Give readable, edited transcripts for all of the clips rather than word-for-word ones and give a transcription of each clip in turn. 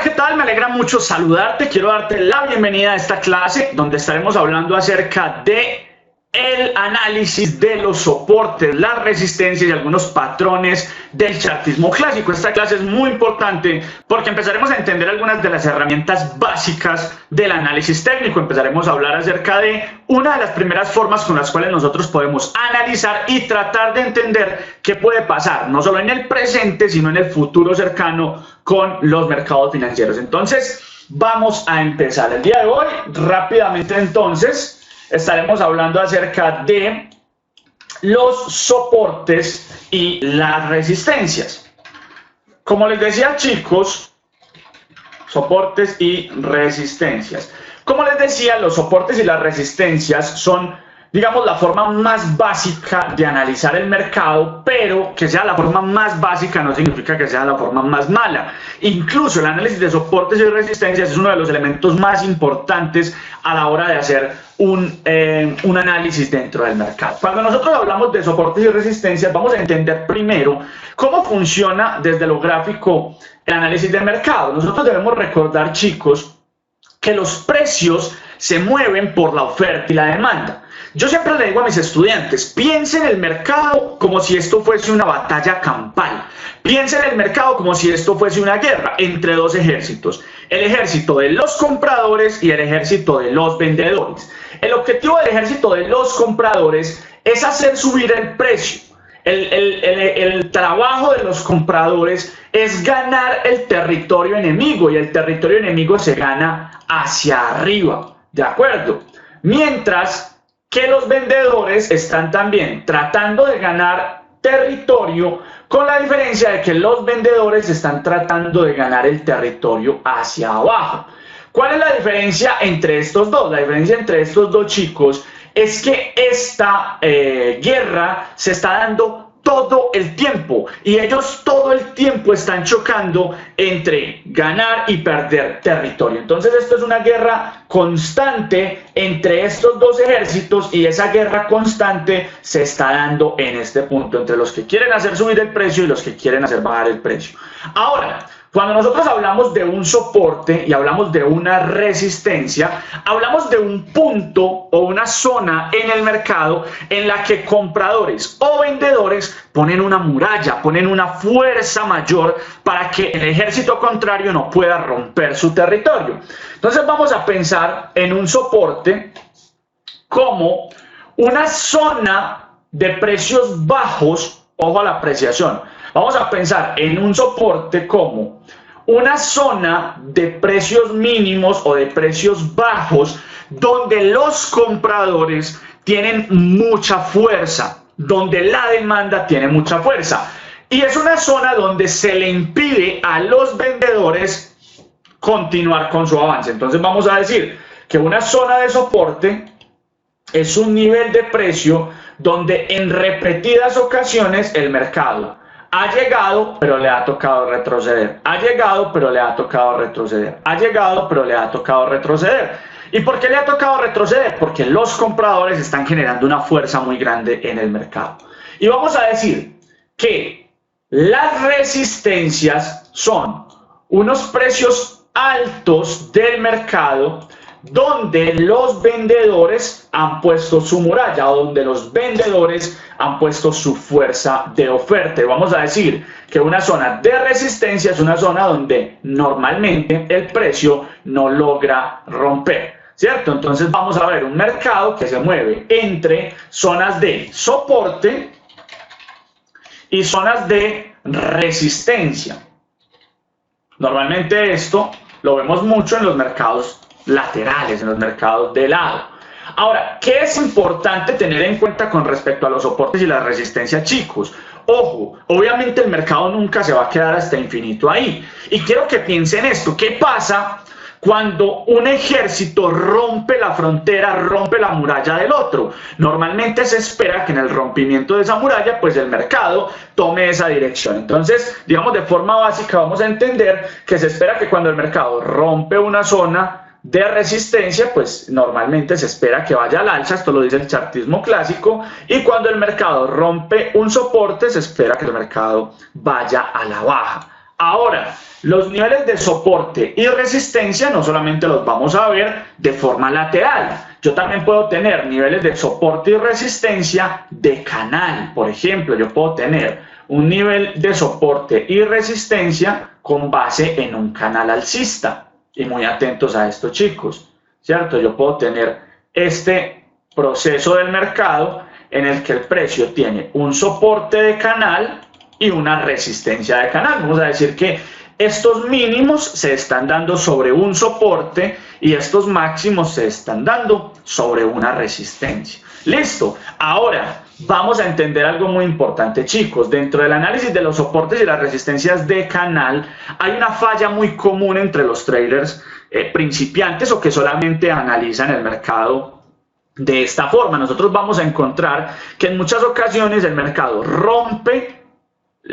¿qué tal? Me alegra mucho saludarte. Quiero darte la bienvenida a esta clase donde estaremos hablando acerca de el análisis de los soportes, las resistencias y algunos patrones del chartismo clásico. Esta clase es muy importante porque empezaremos a entender algunas de las herramientas básicas del análisis técnico. Empezaremos a hablar acerca de una de las primeras formas con las cuales nosotros podemos analizar y tratar de entender qué puede pasar, no solo en el presente, sino en el futuro cercano con los mercados financieros. Entonces, vamos a empezar el día de hoy. Rápidamente, entonces, estaremos hablando acerca de los soportes y las resistencias. Como les decía, chicos, soportes y resistencias. Como les decía, los soportes y las resistencias son, digamos, la forma más básica de analizar el mercado, pero que sea la forma más básica no significa que sea la forma más mala. Incluso el análisis de soportes y resistencias es uno de los elementos más importantes a la hora de hacer un análisis dentro del mercado. Cuando nosotros hablamos de soportes y resistencias, vamos a entender primero cómo funciona desde lo gráfico el análisis del mercado. Nosotros debemos recordar, chicos, que los precios se mueven por la oferta y la demanda. Yo siempre le digo a mis estudiantes, piensen en el mercado como si esto fuese una batalla campal. Piensen en el mercado como si esto fuese una guerra entre dos ejércitos. El ejército de los compradores y el ejército de los vendedores. El objetivo del ejército de los compradores es hacer subir el precio. El trabajo de los compradores es ganar el territorio enemigo, y el territorio enemigo se gana hacia arriba, ¿de acuerdo? Mientras que los vendedores están también tratando de ganar territorio, con la diferencia de que los vendedores están tratando de ganar el territorio hacia abajo. ¿Cuál es la diferencia entre estos dos? La diferencia entre estos dos, chicos, es que esta guerra se está dando todo el tiempo, y ellos todo el tiempo están chocando entre ganar y perder territorio. Entonces esto es una guerra constante entre estos dos ejércitos, y esa guerra constante se está dando en este punto entre los que quieren hacer subir el precio y los que quieren hacer bajar el precio. Ahora, cuando nosotros hablamos de un soporte y hablamos de una resistencia, hablamos de un punto o una zona en el mercado en la que compradores o vendedores ponen una muralla, ponen una fuerza mayor para que el ejército contrario no pueda romper su territorio. Entonces vamos a pensar en un soporte como una zona de precios bajos, ojo a la apreciación. Vamos a pensar en un soporte como una zona de precios mínimos o de precios bajos donde los compradores tienen mucha fuerza, donde la demanda tiene mucha fuerza. Y es una zona donde se le impide a los vendedores continuar con su avance. Entonces vamos a decir que una zona de soporte es un nivel de precio donde en repetidas ocasiones el mercado ha llegado, pero le ha tocado retroceder. Ha llegado, pero le ha tocado retroceder. Ha llegado, pero le ha tocado retroceder. ¿Y por qué le ha tocado retroceder? Porque los compradores están generando una fuerza muy grande en el mercado. Y vamos a decir que las resistencias son unos precios altos del mercado donde los vendedores han puesto su muralla, o donde los vendedores han puesto su fuerza de oferta. Y vamos a decir que una zona de resistencia es una zona donde normalmente el precio no logra romper, ¿cierto? Entonces vamos a ver un mercado que se mueve entre zonas de soporte y zonas de resistencia. Normalmente esto lo vemos mucho en los mercados laterales, en los mercados de lado. Ahora, ¿qué es importante tener en cuenta con respecto a los soportes y las resistencias, chicos? Ojo, obviamente el mercado nunca se va a quedar hasta infinito ahí. Y quiero que piensen esto, ¿qué pasa cuando un ejército rompe la frontera, rompe la muralla del otro? Normalmente se espera que en el rompimiento de esa muralla, pues el mercado tome esa dirección. Entonces, digamos, de forma básica vamos a entender que se espera que cuando el mercado rompe una zona de resistencia, pues normalmente se espera que vaya al alza, esto lo dice el chartismo clásico, y cuando el mercado rompe un soporte, se espera que el mercado vaya a la baja. Ahora, los niveles de soporte y resistencia no solamente los vamos a ver de forma lateral, yo también puedo tener niveles de soporte y resistencia de canal. Por ejemplo, yo puedo tener un nivel de soporte y resistencia con base en un canal alcista. Y muy atentos a esto, chicos, ¿cierto? Yo puedo tener este proceso del mercado en el que el precio tiene un soporte de canal y una resistencia de canal. Vamos a decir que estos mínimos se están dando sobre un soporte y estos máximos se están dando sobre una resistencia. Listo. Ahora vamos a entender algo muy importante, chicos. Dentro del análisis de los soportes y las resistencias de canal hay una falla muy común entre los traders principiantes o que solamente analizan el mercado de esta forma. Nosotros vamos a encontrar que en muchas ocasiones el mercado rompe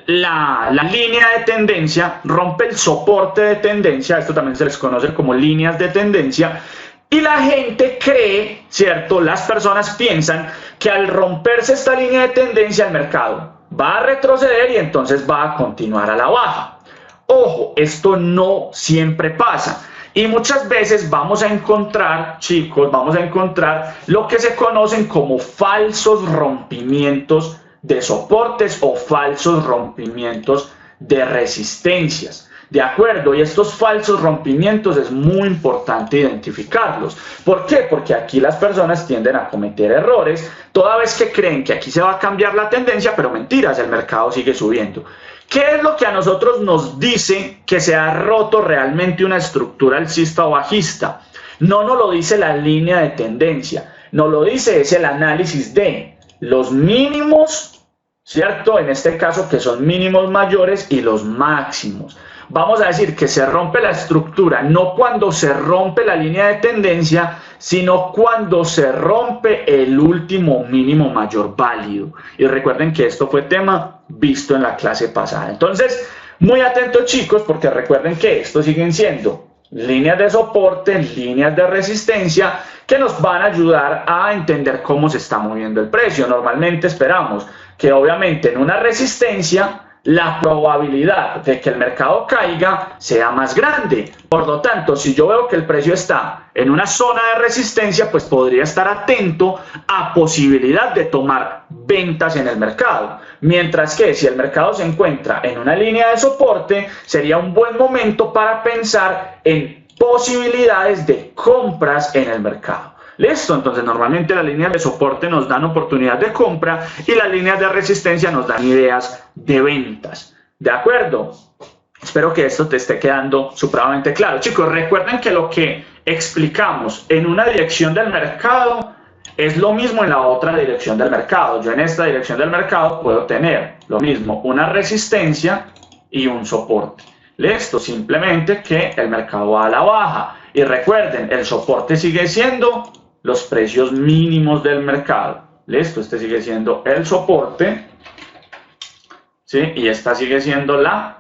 la línea de tendencia, rompe el soporte de tendencia, esto también se les conoce como líneas de tendencia, y la gente cree, ¿cierto? Las personas piensan que al romperse esta línea de tendencia el mercado va a retroceder y entonces va a continuar a la baja. Ojo, esto no siempre pasa. Y muchas veces vamos a encontrar, chicos, vamos a encontrar lo que se conocen como falsos rompimientos de soportes o falsos rompimientos de resistencias. ¿De acuerdo? Y estos falsos rompimientos es muy importante identificarlos. ¿Por qué? Porque aquí las personas tienden a cometer errores toda vez que creen que aquí se va a cambiar la tendencia, pero mentiras, el mercado sigue subiendo. ¿Qué es lo que a nosotros nos dice que se ha roto realmente una estructura alcista o bajista? No nos lo dice la línea de tendencia, nos lo dice es el análisis de los mínimos, ¿cierto? En este caso que son mínimos mayores y los máximos. Vamos a decir que se rompe la estructura no cuando se rompe la línea de tendencia, sino cuando se rompe el último mínimo mayor válido. Y recuerden que esto fue tema visto en la clase pasada. Entonces, muy atentos, chicos, porque recuerden que estos siguen siendo líneas de soporte, líneas de resistencia que nos van a ayudar a entender cómo se está moviendo el precio. Normalmente esperamos que obviamente en una resistencia la probabilidad de que el mercado caiga sea más grande. Por lo tanto, si yo veo que el precio está en una zona de resistencia, pues podría estar atento a posibilidad de tomar ventas en el mercado. Mientras que si el mercado se encuentra en una línea de soporte, sería un buen momento para pensar en posibilidades de compras en el mercado. Listo, entonces normalmente las líneas de soporte nos dan oportunidad de compra y las líneas de resistencia nos dan ideas de ventas. ¿De acuerdo? Espero que esto te esté quedando supremamente claro. Chicos, recuerden que lo que explicamos en una dirección del mercado es lo mismo en la otra dirección del mercado. Yo en esta dirección del mercado puedo tener lo mismo, una resistencia y un soporte. Listo, simplemente que el mercado va a la baja. Y recuerden, el soporte sigue siendo los precios mínimos del mercado. Listo, este sigue siendo el soporte, ¿sí? Y esta sigue siendo la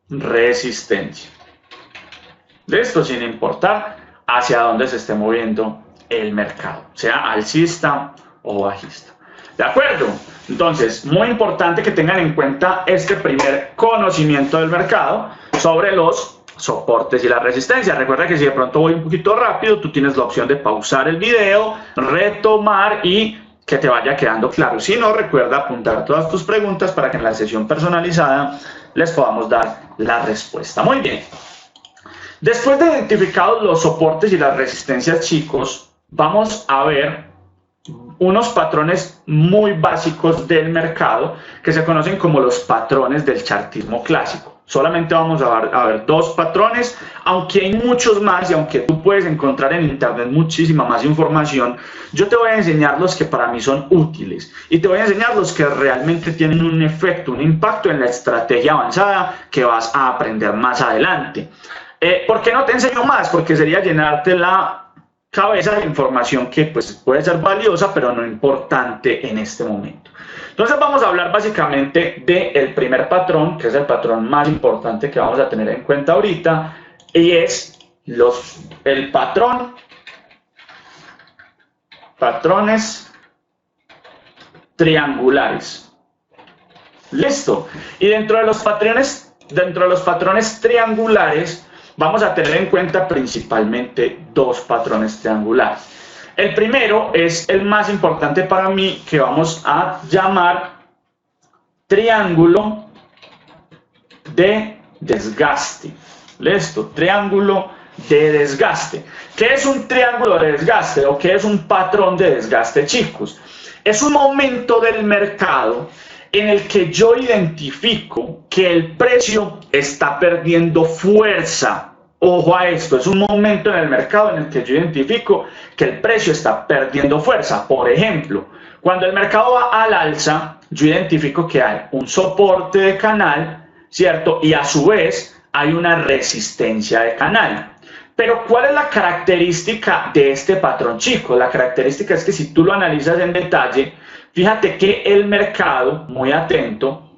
resistencia. Listo, sin importar hacia dónde se esté moviendo el mercado, sea alcista o bajista. ¿De acuerdo? Entonces, muy importante que tengan en cuenta este primer conocimiento del mercado sobre los soportes y la resistencia. Recuerda que si de pronto voy un poquito rápido, tú tienes la opción de pausar el video, retomar y que te vaya quedando claro. Si no, recuerda apuntar todas tus preguntas para que en la sesión personalizada les podamos dar la respuesta. Muy bien. Después de identificados los soportes y las resistencias, chicos, vamos a ver unos patrones muy básicos del mercado que se conocen como los patrones del chartismo clásico. Solamente vamos a ver dos patrones, aunque hay muchos más y aunque tú puedes encontrar en internet muchísima más información, yo te voy a enseñar los que para mí son útiles y te voy a enseñar los que realmente tienen un efecto, un impacto en la estrategia avanzada que vas a aprender más adelante. ¿Por qué no te enseño más? Porque sería llenarte la cabeza de información que pues, puede ser valiosa, pero no importante en este momento. Entonces vamos a hablar básicamente del primer patrón, que es el patrón más importante que vamos a tener en cuenta ahorita, y es el patrones triangulares. Listo. Y dentro de los patrones dentro de los patrones triangulares, vamos a tener en cuenta principalmente dos patrones triangulares. El primero es el más importante para mí, que vamos a llamar triángulo de desgaste. ¿Listo? Triángulo de desgaste. ¿Qué es un triángulo de desgaste o qué es un patrón de desgaste, chicos? Es un momento del mercado en el que yo identifico que el precio está perdiendo fuerza. Ojo a esto, es un momento en el mercado en el que yo identifico que el precio está perdiendo fuerza. Por ejemplo, cuando el mercado va al alza, yo identifico que hay un soporte de canal, ¿cierto? Y a su vez hay una resistencia de canal. Pero ¿cuál es la característica de este patrón, chicos? La característica es que si tú lo analizas en detalle, fíjate que el mercado, muy atento,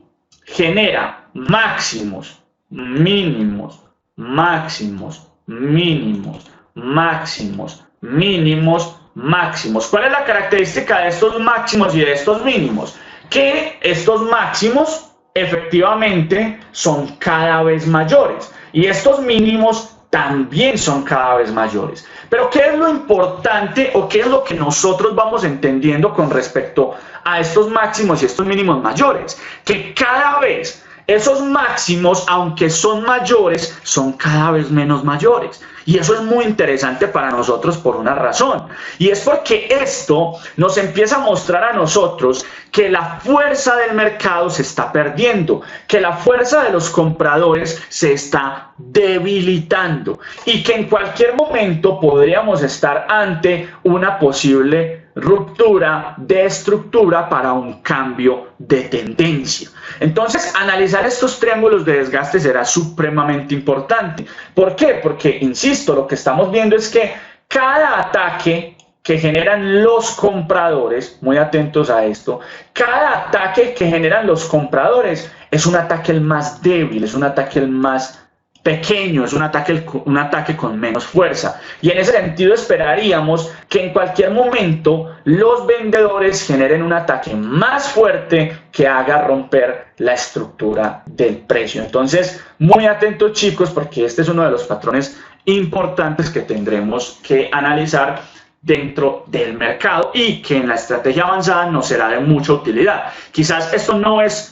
genera máximos, mínimos, máximos, mínimos, máximos, mínimos, máximos. ¿Cuál es la característica de estos máximos y de estos mínimos? Que estos máximos efectivamente son cada vez mayores y estos mínimos también son cada vez mayores. Pero ¿qué es lo importante o qué es lo que nosotros vamos entendiendo con respecto a estos máximos y estos mínimos mayores? Que cada vez esos máximos, aunque son mayores, son cada vez menos mayores. Y eso es muy interesante para nosotros por una razón. Y es porque esto nos empieza a mostrar a nosotros que la fuerza del mercado se está perdiendo, que la fuerza de los compradores se está debilitando y que en cualquier momento podríamos estar ante una posible ruptura de estructura para un cambio de tendencia. Entonces, analizar estos triángulos de desgaste será supremamente importante. ¿Por qué? Porque, insisto, lo que estamos viendo es que cada ataque que generan los compradores, muy atentos a esto, cada ataque que generan los compradores es un ataque el más débil, es un ataque el más pequeño, es un ataque con menos fuerza. Y en ese sentido esperaríamos que en cualquier momento los vendedores generen un ataque más fuerte que haga romper la estructura del precio. Entonces, muy atentos, chicos, porque este es uno de los patrones importantes que tendremos que analizar dentro del mercado y que en la estrategia avanzada nos será de mucha utilidad. Quizás esto no es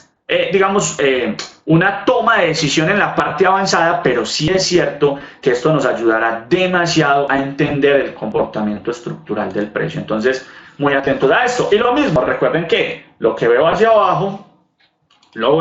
una toma de decisión en la parte avanzada, pero sí es cierto que esto nos ayudará demasiado a entender el comportamiento estructural del precio. Entonces, muy atentos a esto. Y lo mismo, recuerden que lo que veo hacia abajo, lo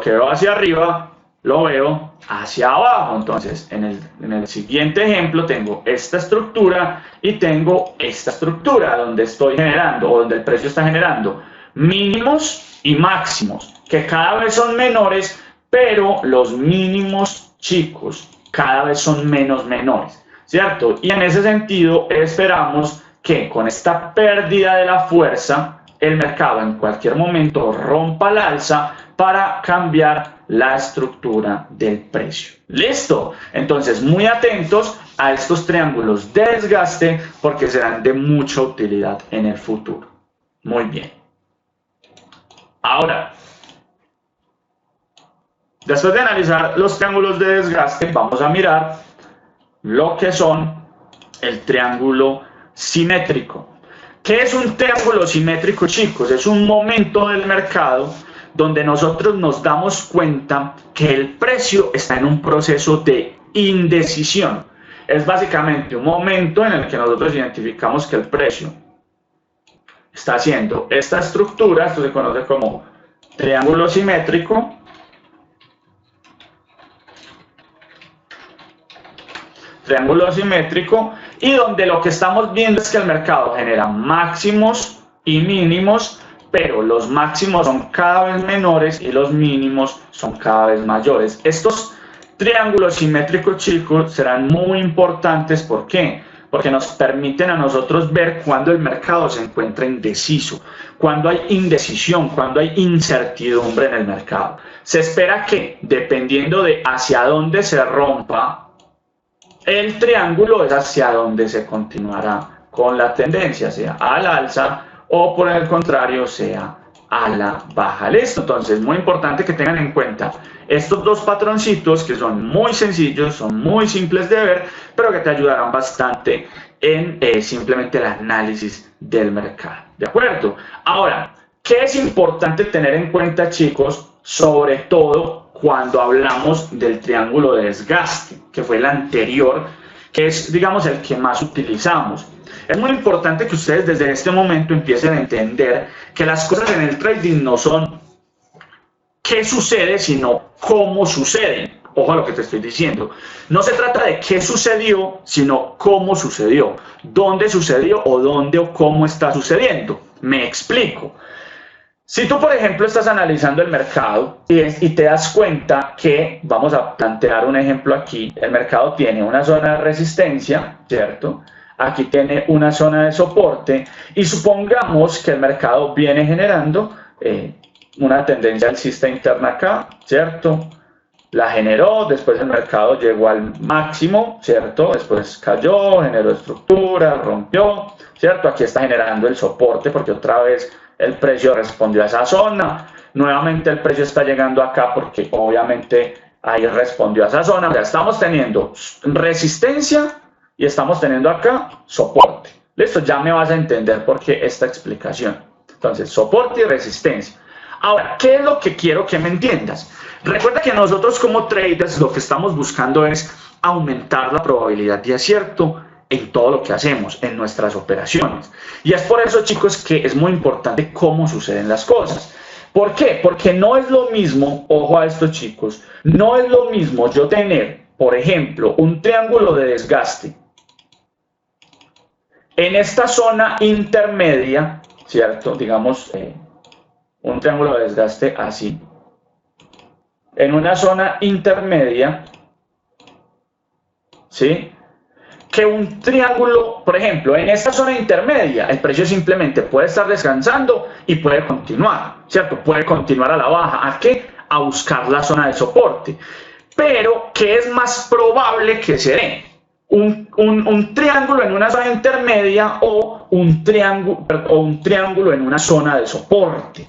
que veo hacia arriba, lo veo hacia abajo. Entonces, en el siguiente ejemplo tengo esta estructura y tengo esta estructura donde estoy generando, o donde el precio está generando mínimos y máximos, que cada vez son menores, pero los mínimos, chicos, cada vez son menores, ¿cierto? Y en ese sentido esperamos que con esta pérdida de la fuerza, el mercado en cualquier momento rompa al alza para cambiar la estructura del precio. ¿Listo? Entonces, muy atentos a estos triángulos de desgaste porque serán de mucha utilidad en el futuro. Muy bien. Ahora, después de analizar los triángulos de desgaste, vamos a mirar lo que son el triángulo simétrico. ¿Qué es un triángulo simétrico, chicos? Es un momento del mercado donde nosotros nos damos cuenta que el precio está en un proceso de indecisión. Es básicamente un momento en el que nosotros identificamos que el precio está haciendo esta estructura, esto se conoce como triángulo simétrico, y donde lo que estamos viendo es que el mercado genera máximos y mínimos, pero los máximos son cada vez menores y los mínimos son cada vez mayores. Estos triángulos simétricos, chicos, serán muy importantes. ¿Por qué? Porque nos permiten a nosotros ver cuando el mercado se encuentra indeciso, cuando hay indecisión, cuando hay incertidumbre en el mercado. Se espera que, dependiendo de hacia dónde se rompa el triángulo, es hacia donde se continuará con la tendencia, sea al alza o por el contrario sea a la baja. ¿Listo? Entonces, muy importante que tengan en cuenta estos dos patroncitos que son muy sencillos, son muy simples de ver, pero que te ayudarán bastante en simplemente el análisis del mercado. ¿De acuerdo? Ahora, ¿qué es importante tener en cuenta, chicos? Sobre todo cuando hablamos del triángulo de desgaste, que fue el anterior, que es, digamos, el que más utilizamos. Es muy importante que ustedes desde este momento empiecen a entender que las cosas en el trading no son qué sucede, sino cómo suceden. Ojo a lo que te estoy diciendo. No se trata de qué sucedió, sino cómo sucedió. Dónde sucedió o dónde o cómo está sucediendo. Me explico. Si tú, por ejemplo, estás analizando el mercado y te das cuenta que, vamos a plantear un ejemplo aquí, el mercado tiene una zona de resistencia, ¿cierto? Aquí tiene una zona de soporte y supongamos que el mercado viene generando una tendencia alcista interna acá, ¿cierto? La generó, después el mercado llegó al máximo, ¿cierto? Después cayó, generó estructura, rompió, ¿cierto? Aquí está generando el soporte porque otra vez el precio respondió a esa zona. Nuevamente el precio está llegando acá porque obviamente ahí respondió a esa zona. Ya estamos teniendo resistencia y estamos teniendo acá soporte. Listo, ya me vas a entender por qué esta explicación. Entonces, soporte y resistencia. Ahora, ¿qué es lo que quiero que me entiendas? Recuerda que nosotros como traders lo que estamos buscando es aumentar la probabilidad de acierto en todo lo que hacemos, en nuestras operaciones. Y es por eso, chicos, que es muy importante cómo suceden las cosas. ¿Por qué? Porque no es lo mismo, ojo a esto, chicos, no es lo mismo yo tener, por ejemplo, un triángulo de desgaste en esta zona intermedia, ¿cierto? Digamos, un triángulo de desgaste así. En una zona intermedia, ¿sí? Que un triángulo, por ejemplo, en esta zona intermedia, el precio simplemente puede estar descansando y puede continuar, ¿cierto? Puede continuar a la baja. ¿A qué? A buscar la zona de soporte. Pero, ¿qué es más probable que se dé? Un triángulo en una zona intermedia o un triángulo en una zona de soporte.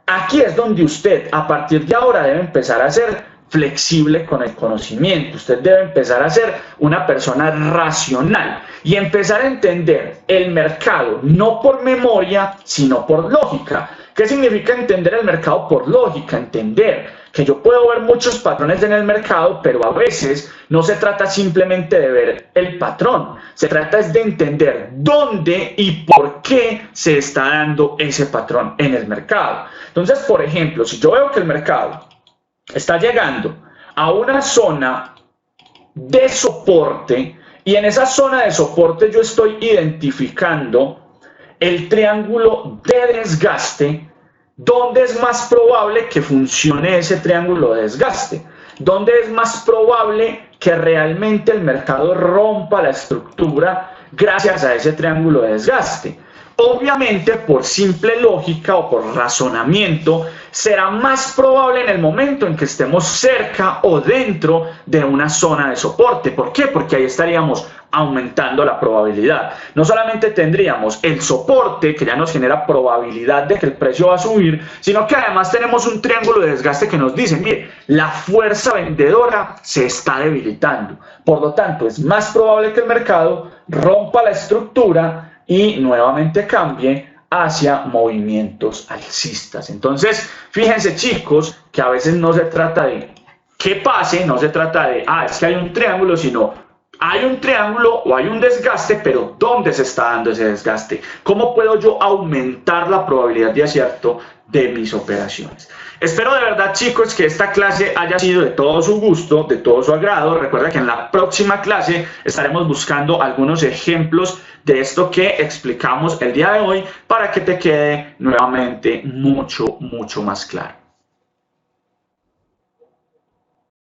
Aquí es donde usted a partir de ahora debe empezar a ser flexible con el conocimiento. Usted debe empezar a ser una persona racional y empezar a entender el mercado no por memoria, sino por lógica. ¿Qué significa entender el mercado por lógica? Entender que yo puedo ver muchos patrones en el mercado, pero a veces no se trata simplemente de ver el patrón, se trata es de entender dónde y por qué se está dando ese patrón en el mercado. Entonces, por ejemplo, si yo veo que el mercado está llegando a una zona de soporte y en esa zona de soporte yo estoy identificando el triángulo de desgaste, ¿dónde es más probable que funcione ese triángulo de desgaste? ¿Dónde es más probable que realmente el mercado rompa la estructura gracias a ese triángulo de desgaste? Obviamente, por simple lógica o por razonamiento, será más probable en el momento en que estemos cerca o dentro de una zona de soporte. ¿Por qué? Porque ahí estaríamos aumentando la probabilidad. No solamente tendríamos el soporte, que ya nos genera probabilidad de que el precio va a subir, sino que además tenemos un triángulo de desgaste que nos dice, mire, la fuerza vendedora se está debilitando. Por lo tanto, es más probable que el mercado rompa la estructura y nuevamente cambie hacia movimientos alcistas. Entonces, fíjense, chicos, que a veces no se trata de que pase, no se trata de, es que hay un triángulo, sino hay un triángulo o hay un desgaste, pero ¿dónde se está dando ese desgaste? ¿Cómo puedo yo aumentar la probabilidad de acierto de mis operaciones? Espero de verdad, chicos, que esta clase haya sido de todo su gusto, de todo su agrado. Recuerda que en la próxima clase estaremos buscando algunos ejemplos de esto que explicamos el día de hoy para que te quede nuevamente mucho más claro.